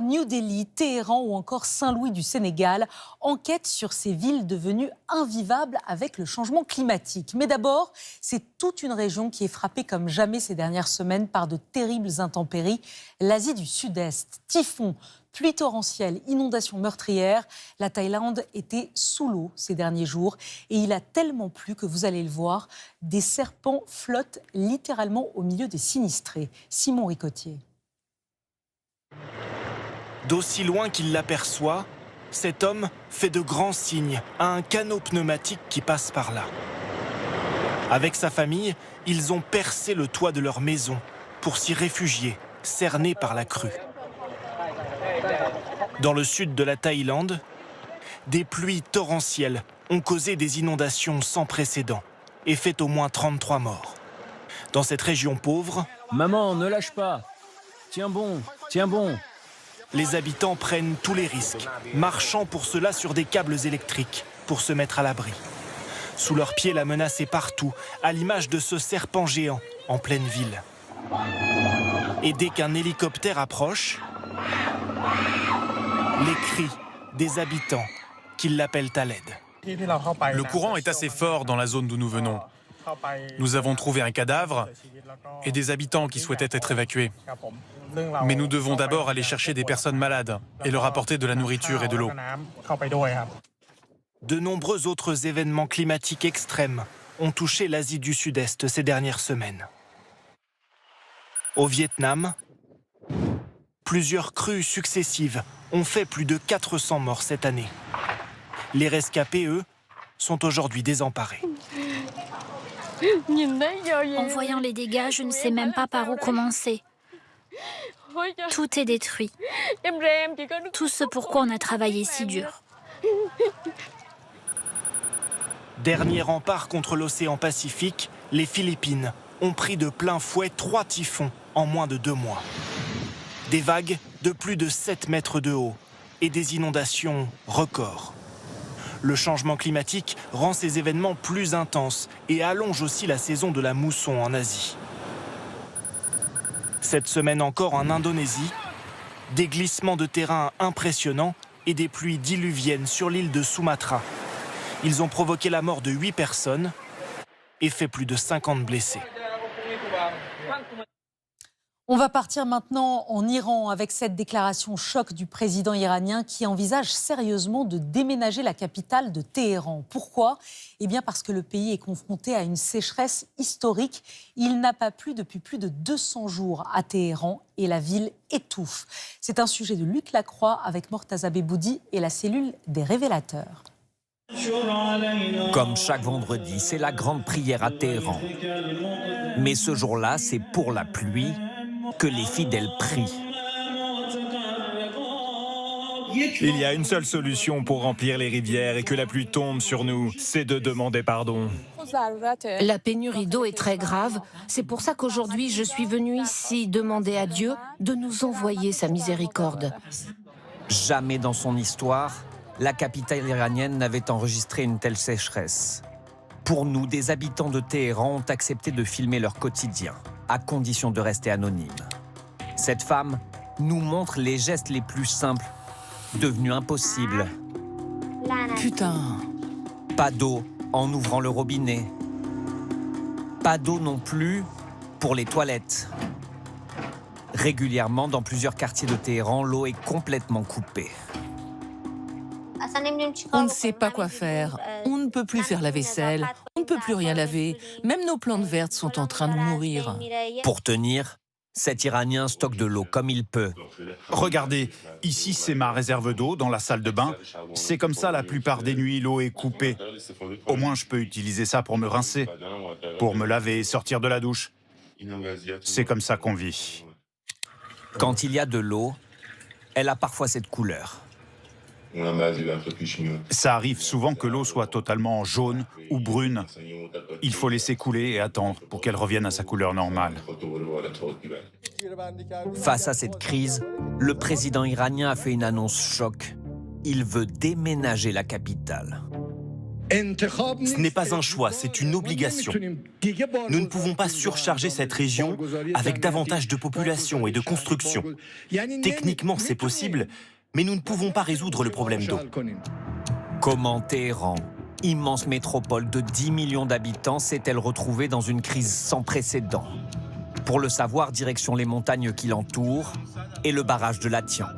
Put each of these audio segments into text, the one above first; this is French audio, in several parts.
New Delhi, Téhéran ou encore Saint-Louis du Sénégal enquêtent sur ces villes devenues invivables avec le changement climatique. Mais d'abord, c'est toute une région qui est frappée comme jamais ces dernières semaines par de terribles intempéries. L'Asie du Sud-Est, typhons, pluies torrentielles, inondations meurtrières. La Thaïlande était sous l'eau ces derniers jours et il a tellement plu que vous allez le voir, des serpents flottent littéralement au milieu des sinistrés. Simon Ricotier. D'aussi loin qu'il l'aperçoit, cet homme fait de grands signes à un canot pneumatique qui passe par là. Avec sa famille, ils ont percé le toit de leur maison pour s'y réfugier, cernés par la crue. Dans le sud de la Thaïlande, des pluies torrentielles ont causé des inondations sans précédent et fait au moins 33 morts. Dans cette région pauvre, maman, ne lâche pas. Tiens bon, tiens bon. Les habitants prennent tous les risques, marchant pour cela sur des câbles électriques pour se mettre à l'abri. Sous leurs pieds, la menace est partout, à l'image de ce serpent géant en pleine ville. Et dès qu'un hélicoptère approche, les cris des habitants qui l'appellent à l'aide. Le courant est assez fort dans la zone d'où nous venons. Nous avons trouvé un cadavre et des habitants qui souhaitaient être évacués. Mais nous devons d'abord aller chercher des personnes malades et leur apporter de la nourriture et de l'eau. De nombreux autres événements climatiques extrêmes ont touché l'Asie du Sud-Est ces dernières semaines. Au Vietnam, plusieurs crues successives ont fait plus de 400 morts cette année. Les rescapés, eux, sont aujourd'hui désemparés. En voyant les dégâts, je ne sais même pas par où commencer. Tout est détruit. Tout ce pourquoi on a travaillé si dur. Dernier rempart contre l'océan Pacifique, les Philippines ont pris de plein fouet 3 typhons en moins de 2 mois. Des vagues de plus de 7 mètres de haut et des inondations records. Le changement climatique rend ces événements plus intenses et allonge aussi la saison de la mousson en Asie. Cette semaine encore en Indonésie, des glissements de terrain impressionnants et des pluies diluviennes sur l'île de Sumatra. Ils ont provoqué la mort de 8 personnes et fait plus de 50 blessés. On va partir maintenant en Iran avec cette déclaration choc du président iranien qui envisage sérieusement de déménager la capitale de Téhéran. Pourquoi ? Eh bien parce que le pays est confronté à une sécheresse historique. Il n'a pas plu depuis plus de 200 jours à Téhéran et la ville étouffe. C'est un sujet de Luc Lacroix avec Mortaza Beboudi et la cellule des révélateurs. Comme chaque vendredi, c'est la grande prière à Téhéran. Mais ce jour-là, c'est pour la pluie que les fidèles prient. Il y a une seule solution pour remplir les rivières et que la pluie tombe sur nous, c'est de demander pardon. La pénurie d'eau est très grave. C'est pour ça qu'aujourd'hui, je suis venue ici demander à Dieu de nous envoyer sa miséricorde. Jamais dans son histoire, la capitale iranienne n'avait enregistré une telle sécheresse. Pour nous, des habitants de Téhéran ont accepté de filmer leur quotidien, à condition de rester anonymes. Cette femme nous montre les gestes les plus simples, devenus impossibles. Putain. Pas d'eau en ouvrant le robinet. Pas d'eau non plus pour les toilettes. Régulièrement, dans plusieurs quartiers de Téhéran, l'eau est complètement coupée. On ne sait pas quoi faire. On ne peut plus faire la vaisselle. On ne peut plus rien laver. Même nos plantes vertes sont en train de mourir. Pour tenir, cet Iranien stocke de l'eau comme il peut. Regardez, ici c'est ma réserve d'eau dans la salle de bain. C'est comme ça la plupart des nuits, l'eau est coupée. Au moins je peux utiliser ça pour me rincer, pour me laver et sortir de la douche. C'est comme ça qu'on vit. Quand il y a de l'eau, elle a parfois cette couleur. Ça arrive souvent que l'eau soit totalement jaune ou brune. Il faut laisser couler et attendre pour qu'elle revienne à sa couleur normale. Face à cette crise, le président iranien a fait une annonce choc. Il veut déménager la capitale. Ce n'est pas un choix, c'est une obligation. Nous ne pouvons pas surcharger cette région avec davantage de population et de construction. Techniquement, c'est possible, mais nous ne pouvons pas résoudre le problème d'eau. Comment Téhéran, immense métropole de 10 millions d'habitants, s'est-elle retrouvée dans une crise sans précédent? Pour le savoir, direction les montagnes qui l'entourent et le barrage de Latian.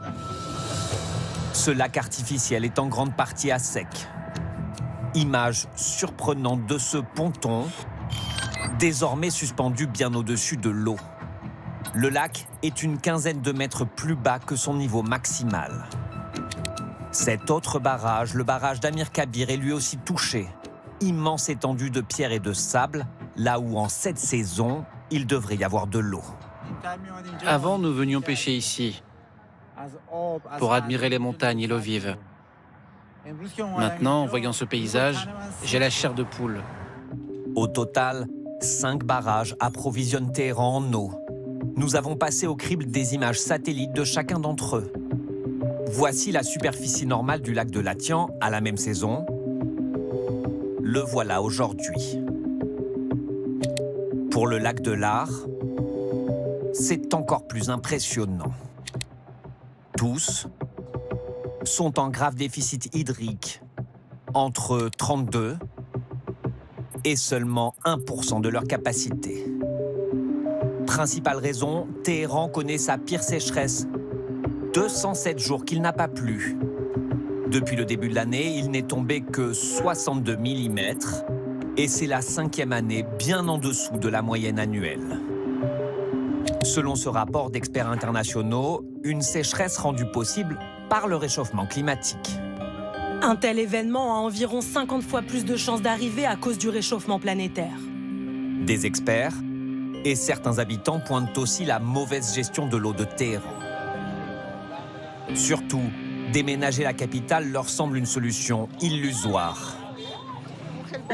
Ce lac artificiel est en grande partie à sec. Image surprenante de ce ponton, désormais suspendu bien au-dessus de l'eau. Le lac est une quinzaine de mètres plus bas que son niveau maximal. Cet autre barrage, le barrage d'Amir Kabir, est lui aussi touché. Immense étendue de pierre et de sable, là où en cette saison, il devrait y avoir de l'eau. Avant, nous venions pêcher ici pour admirer les montagnes et l'eau vive. Maintenant, en voyant ce paysage, j'ai la chair de poule. Au total, 5 barrages approvisionnent Téhéran en eau. Nous avons passé au crible des images satellites de chacun d'entre eux. Voici la superficie normale du lac de Latian à la même saison. Le voilà aujourd'hui. Pour le lac de l'Ar, c'est encore plus impressionnant. Tous sont en grave déficit hydrique, entre 32 et seulement 1% de leur capacité. Principale raison, Téhéran connaît sa pire sécheresse. 207 jours qu'il n'a pas plu. Depuis le début de l'année, il n'est tombé que 62 mm et c'est la 5e année bien en dessous de la moyenne annuelle. Selon ce rapport d'experts internationaux, une sécheresse rendue possible par le réchauffement climatique. Un tel événement a environ 50 fois plus de chances d'arriver à cause du réchauffement planétaire. Des experts et certains habitants pointent aussi la mauvaise gestion de l'eau de Téhéran. Surtout, déménager la capitale leur semble une solution illusoire.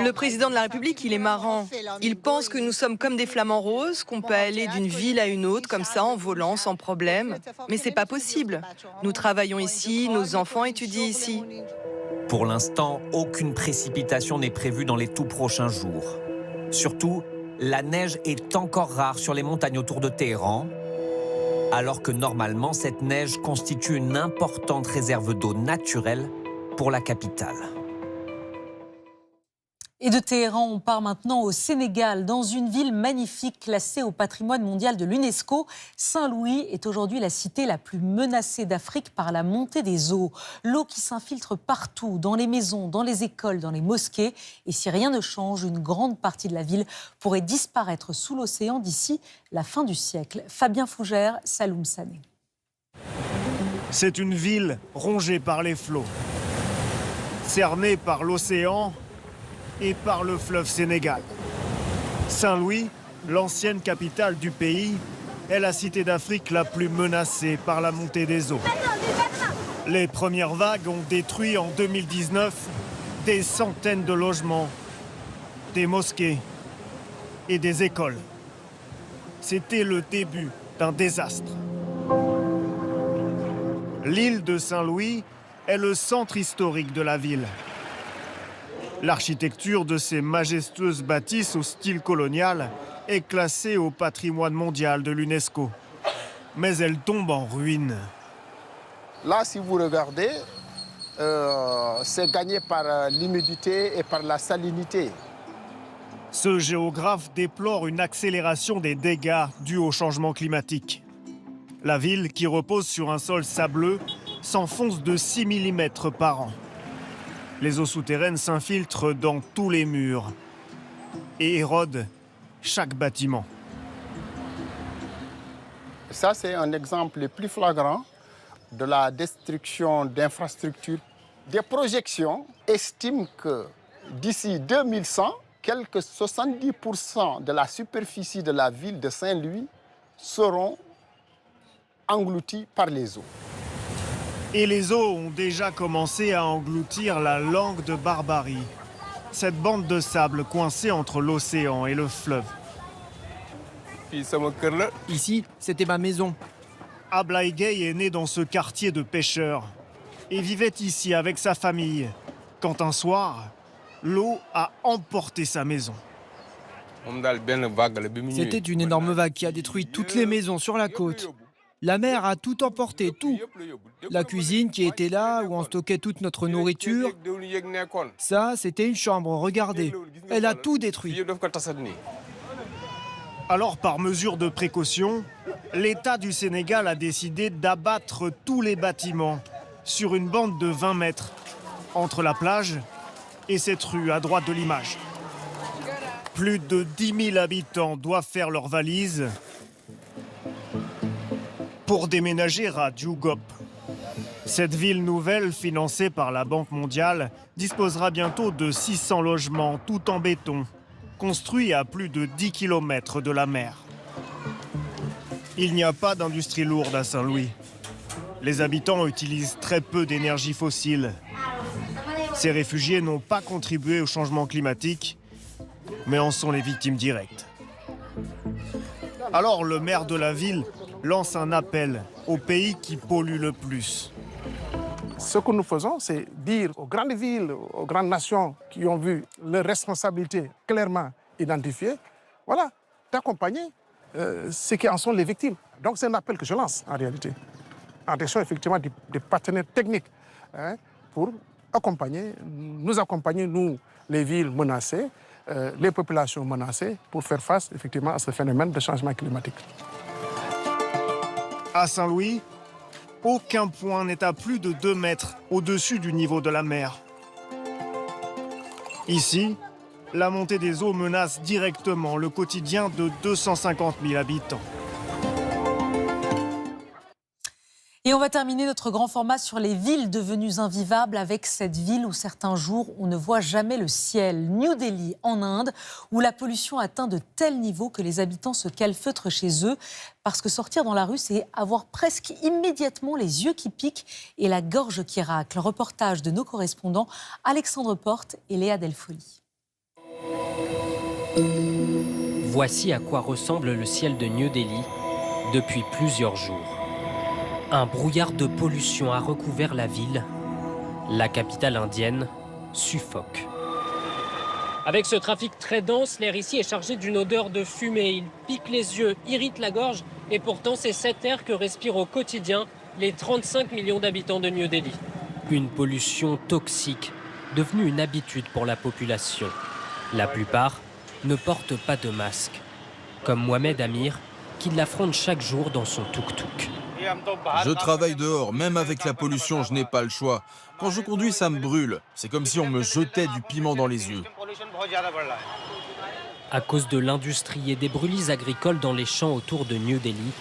Le président de la République, il est marrant. Il pense que nous sommes comme des flamants roses, qu'on peut aller d'une ville à une autre comme ça en volant sans problème. Mais c'est pas possible. Nous travaillons ici, nos enfants étudient ici. Pour l'instant, aucune précipitation n'est prévue dans les tout prochains jours. Surtout, la neige est encore rare sur les montagnes autour de Téhéran, alors que normalement, cette neige constitue une importante réserve d'eau naturelle pour la capitale. Et de Téhéran, on part maintenant au Sénégal, dans une ville magnifique classée au patrimoine mondial de l'UNESCO. Saint-Louis est aujourd'hui la cité la plus menacée d'Afrique par la montée des eaux. L'eau qui s'infiltre partout, dans les maisons, dans les écoles, dans les mosquées. Et si rien ne change, une grande partie de la ville pourrait disparaître sous l'océan d'ici la fin du siècle. Fabien Fougère, Saloum Sané. C'est une ville rongée par les flots, cernée par l'océan et par le fleuve Sénégal. Saint-Louis, l'ancienne capitale du pays, est la cité d'Afrique la plus menacée par la montée des eaux. Les premières vagues ont détruit en 2019 des centaines de logements, des mosquées et des écoles. C'était le début d'un désastre. L'île de Saint-Louis est le centre historique de la ville. L'architecture de ces majestueuses bâtisses au style colonial est classée au patrimoine mondial de l'UNESCO. Mais elle tombe en ruine. Là, si vous regardez, c'est gagné par l'humidité et par la salinité. Ce géographe déplore une accélération des dégâts dus au changement climatique. La ville, qui repose sur un sol sableux, s'enfonce de 6 mm par an. Les eaux souterraines s'infiltrent dans tous les murs et érodent chaque bâtiment. Ça, c'est un exemple le plus flagrant de la destruction d'infrastructures. Des projections estiment que d'ici 2100, quelques 70% de la superficie de la ville de Saint-Louis seront engloutis par les eaux. Et les eaux ont déjà commencé à engloutir la langue de Barbarie, cette bande de sable coincée entre l'océan et le fleuve. Ici, c'était ma maison. Ablaye Gueye est né dans ce quartier de pêcheurs et vivait ici avec sa famille, quand un soir, l'eau a emporté sa maison. C'était une énorme vague qui a détruit toutes les maisons sur la côte. La mer a tout emporté, tout. La cuisine qui était là, où on stockait toute notre nourriture. Ça, c'était une chambre, regardez. Elle a tout détruit. Alors, par mesure de précaution, l'État du Sénégal a décidé d'abattre tous les bâtiments sur une bande de 20 mètres entre la plage et cette rue à droite de l'image. Plus de 10 000 habitants doivent faire leurs valises pour déménager à Djougop. Cette ville nouvelle, financée par la Banque mondiale, disposera bientôt de 600 logements, tout en béton, construits à plus de 10 km de la mer. Il n'y a pas d'industrie lourde à Saint-Louis. Les habitants utilisent très peu d'énergie fossile. Ces réfugiés n'ont pas contribué au changement climatique, mais en sont les victimes directes. Alors le maire de la ville lance un appel aux pays qui polluent le plus. Ce que nous faisons, c'est dire aux grandes villes, aux grandes nations qui ont vu leurs responsabilités clairement identifiées, voilà, d'accompagner ceux qui en sont les victimes. Donc c'est un appel que je lance en réalité, en direction effectivement des partenaires techniques, pour nous accompagner, nous, les villes menacées, les populations menacées, pour faire face effectivement à ce phénomène de changement climatique. À Saint-Louis, aucun point n'est à plus de 2 mètres au-dessus du niveau de la mer. Ici, la montée des eaux menace directement le quotidien de 250 000 habitants. Et on va terminer notre grand format sur les villes devenues invivables avec cette ville où certains jours on ne voit jamais le ciel. New Delhi en Inde, où la pollution atteint de tels niveaux que les habitants se calfeutrent chez eux. Parce que sortir dans la rue, c'est avoir presque immédiatement les yeux qui piquent et la gorge qui racle. Reportage de nos correspondants Alexandre Porte et Léa Delfoli. Voici à quoi ressemble le ciel de New Delhi depuis plusieurs jours. Un brouillard de pollution a recouvert la ville. La capitale indienne suffoque. Avec ce trafic très dense, l'air ici est chargé d'une odeur de fumée. Il pique les yeux, irrite la gorge et pourtant c'est cet air que respirent au quotidien les 35 millions d'habitants de New Delhi. Une pollution toxique, devenue une habitude pour la population. La plupart ne portent pas de masque, comme Mohamed Amir, qui l'affronte chaque jour dans son tuk-tuk. Je travaille dehors, même avec la pollution, je n'ai pas le choix. Quand je conduis, ça me brûle. C'est comme si on me jetait du piment dans les yeux. À cause de l'industrie et des brûlis agricoles dans les champs autour de New Delhi,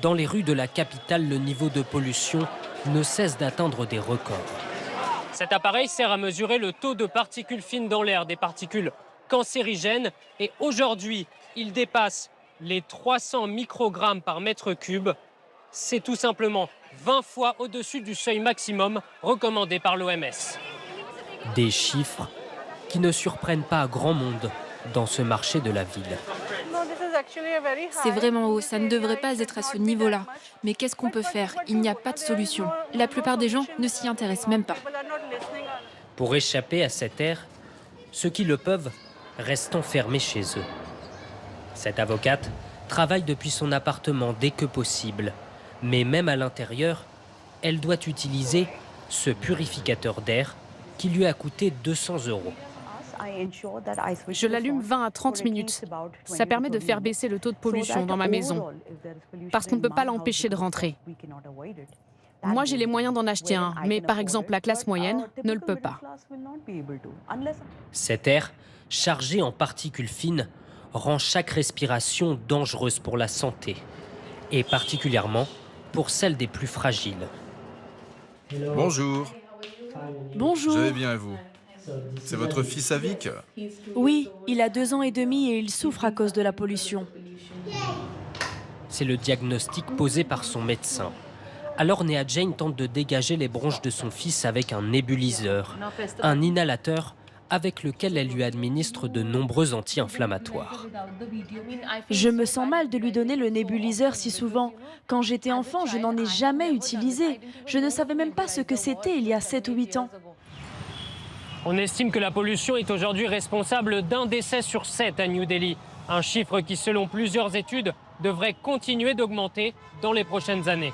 dans les rues de la capitale, le niveau de pollution ne cesse d'atteindre des records. Cet appareil sert à mesurer le taux de particules fines dans l'air, des particules cancérigènes. Et aujourd'hui, il dépasse les 300 microgrammes par mètre cube. C'est tout simplement 20 fois au-dessus du seuil maximum recommandé par l'OMS. Des chiffres qui ne surprennent pas grand monde dans ce marché de la ville. C'est vraiment haut, ça ne devrait pas être à ce niveau-là. Mais qu'est-ce qu'on peut faire? Il n'y a pas de solution. La plupart des gens ne s'y intéressent même pas. Pour échapper à cet air, ceux qui le peuvent restent enfermés chez eux. Cette avocate travaille depuis son appartement dès que possible. Mais même à l'intérieur, elle doit utiliser ce purificateur d'air qui lui a coûté 200 €. Je l'allume 20 à 30 minutes. Ça permet de faire baisser le taux de pollution dans ma maison. Parce qu'on ne peut pas l'empêcher de rentrer. Moi, j'ai les moyens d'en acheter un, mais par exemple, la classe moyenne ne le peut pas. Cet air, chargé en particules fines, rend chaque respiration dangereuse pour la santé. Et particulièrement pour celles des plus fragiles. Bonjour. Bonjour. Je vais bien et vous? C'est votre fils Avik? Oui, il a 2 ans et demi et il souffre à cause de la pollution. C'est le diagnostic posé par son médecin. Alors Neha Jain tente de dégager les bronches de son fils avec un nébuliseur, un inhalateur avec lequel elle lui administre de nombreux anti-inflammatoires. Je me sens mal de lui donner le nébuliseur si souvent. Quand j'étais enfant, je n'en ai jamais utilisé. Je ne savais même pas ce que c'était il y a 7 ou 8 ans. On estime que la pollution est aujourd'hui responsable d'un décès sur 7 à New Delhi. Un chiffre qui, selon plusieurs études, devrait continuer d'augmenter dans les prochaines années.